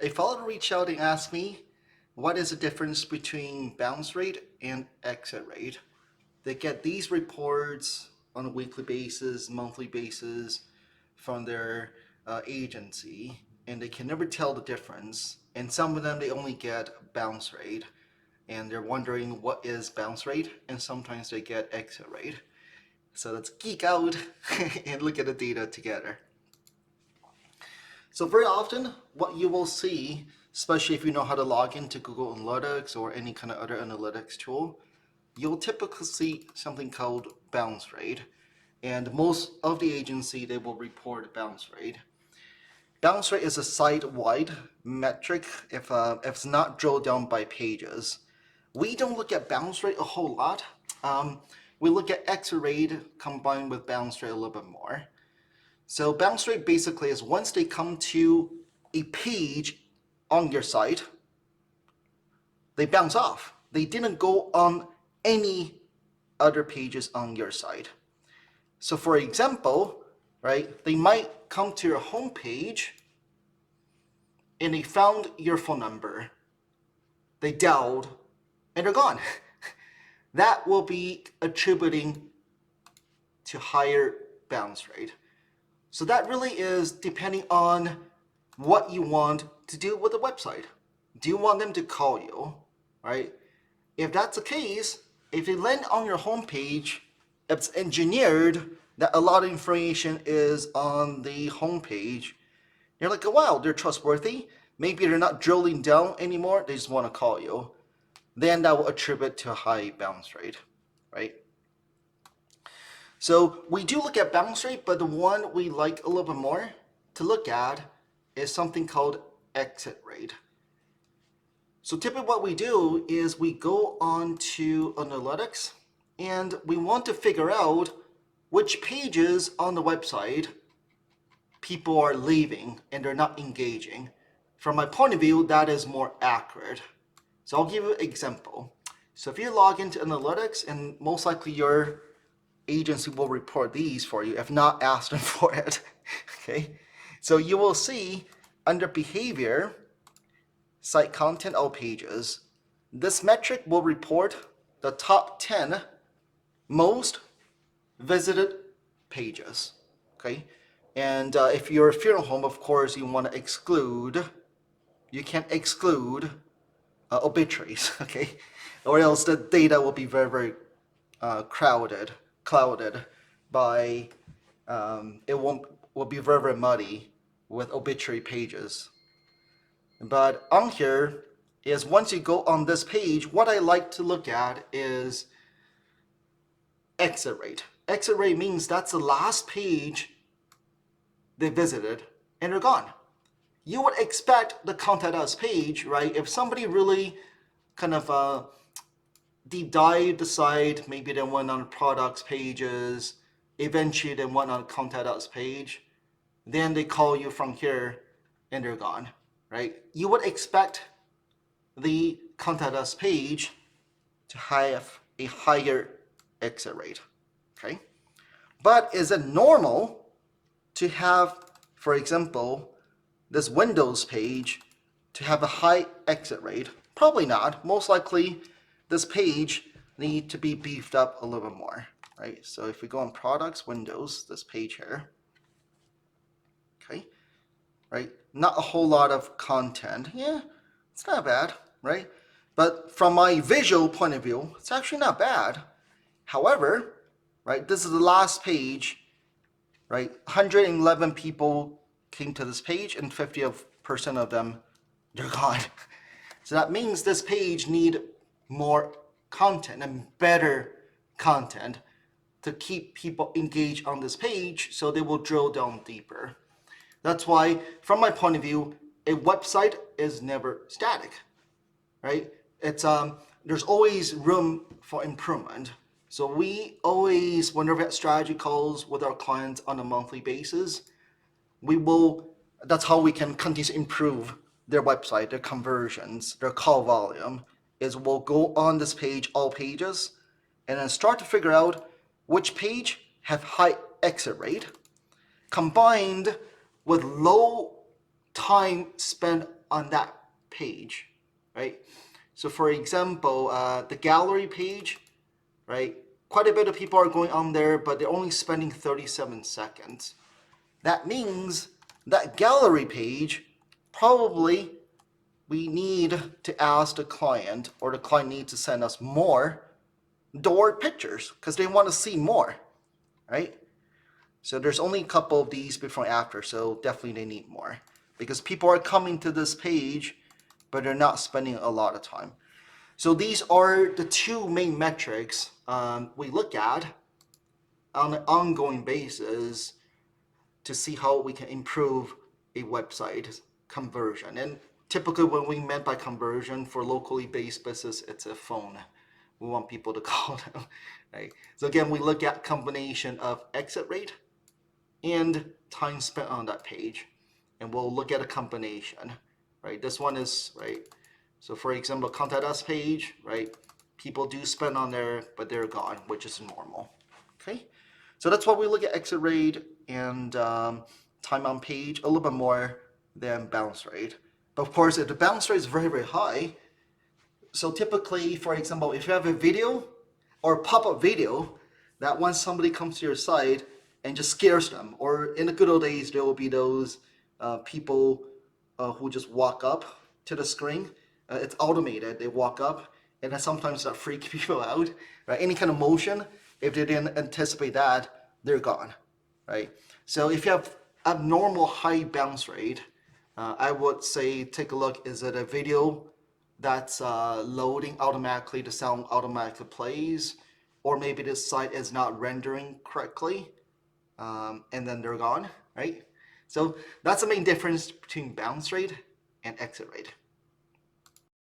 A follower reached out and asked me, what is the difference between bounce rate and exit rate? They get these reports on a weekly basis, monthly basis from their agency, and they can never tell the difference. And some of them, they only get bounce rate, and they're wondering what is bounce rate, and sometimes they get exit rate. So let's geek out and look at the data together. So very often, what you will see, especially if you know how to log into Google Analytics or any kind of other analytics tool, you'll typically see something called bounce rate. And most of the agency, they will report bounce rate. Bounce rate is a site-wide metric if it's not drilled down by pages. We don't look at bounce rate a whole lot. We look at exit rate combined with bounce rate a little bit more. So bounce rate basically is once they come to a page on your site, they bounce off. They didn't go on any other pages on your site. So for example, right, they might come to your home page and they found your phone number. They dialed and they're gone. That will be attributing to higher bounce rate. So that really is depending on what you want to do with the website. Do you want them to call you, right? If that's the case, if they land on your homepage, it's engineered that a lot of information is on the homepage. You're like, oh, wow, they're trustworthy. Maybe they're not drilling down anymore. They just want to call you. Then that will attribute to a high bounce rate, right? So we do look at bounce rate, but the one we like a little bit more to look at is something called exit rate. So typically what we do is we go on to analytics and we want to figure out which pages on the website people are leaving and they're not engaging. From my point of view, that is more accurate. So I'll give you an example. So if you log into analytics, and most likely your agency will report these for you, if not ask them for it. Okay, so you will see under behavior, site content, all pages, this metric will report the top 10 most visited pages. Okay, and if you're a funeral home, of course you want to exclude, you can't exclude obituaries, okay, or else the data will be very, very clouded by, will be very, very muddy with obituary pages. But on here is once you go on this page, what I like to look at is exit rate. Exit rate means that's the last page they visited and they're gone. You would expect the contact us page, right? If somebody really kind of deep dive the site, maybe they went on products pages, eventually they went on contact us page, then they call you from here and they're gone, right? You would expect the contact us page to have a higher exit rate, okay? But is it normal to have, for example, this Windows page to have a high exit rate? Probably not. Most likely this page need to be beefed up a little bit more, right? So if we go on products, Windows, this page here, okay, right? Not a whole lot of content. Yeah, it's not bad, right? But from my visual point of view, it's actually not bad. However, right, this is the last page, right? 111 people came to this page and 50% of them, they're gone. So that means this page need more content and better content to keep people engaged on this page so they will drill down deeper. That's why, from my point of view, a website is never static, right? It's there's always room for improvement. So we always, whenever we have strategy calls with our clients on a monthly basis, that's how we can continue to improve their website, their conversions, their call volume, is we'll go on this page, all pages, and then start to figure out which page have high exit rate combined with low time spent on that page, right? So for example, the gallery page, right? Quite a bit of people are going on there, but they're only spending 37 seconds. That means that gallery page, probably we need to ask the client, or the client needs to send us more door pictures because they want to see more, right? So there's only a couple of these before and after, so definitely they need more because people are coming to this page, but they're not spending a lot of time. So these are the two main metrics we look at on an ongoing basis to see how we can improve a website conversion. And typically what we meant by conversion for locally based business, it's a phone. We want people to call them, right? So again, we look at combination of exit rate and time spent on that page. And we'll look at a combination, right? This one is, right? So for example, contact us page, right? People do spend on there, but they're gone, which is normal, okay? So that's why we look at exit rate and time on page a little bit more than bounce rate. But of course, if the bounce rate is very, very high, so typically, for example, if you have a video or a pop-up video that once somebody comes to your site and just scares them, or in the good old days, there will be those people who just walk up to the screen. It's automated. They walk up, and then sometimes that freak people out. Right? Any kind of motion, if they didn't anticipate that, they're gone. Right? So if you have abnormal high bounce rate, I would say take a look. Is it a video that's loading automatically, the sound automatically plays, or maybe this site is not rendering correctly, and then they're gone, right? So that's the main difference between bounce rate and exit rate.